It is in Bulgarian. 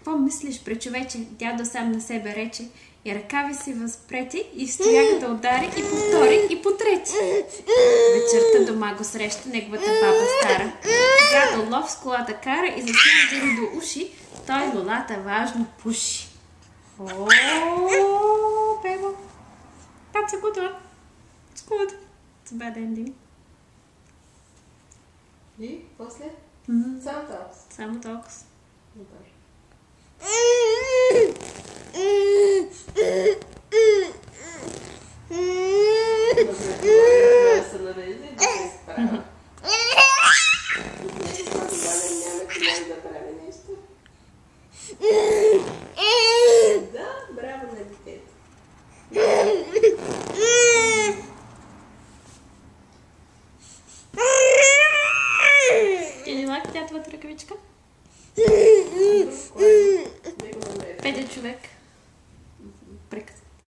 какво мислиш, бре, човече? Дядо сам на себе рече. И ръкави си възпрети, и в стоягата удари, и повтори, и потрети. Вечерта дома го среща неговата баба стара. Дядо лов с колата кара и засилва дори до уши, той лулата важно пуши. О, бебо. That's a good one. It's good. It's a bad ending. И после? Само толкова. Само толкова. Добре. Добре, се наведе да се изправя. Няма да прави нещо. Да, браво на детето. Или лак тятовата ръкавичка? Петя човек. Прекъсва.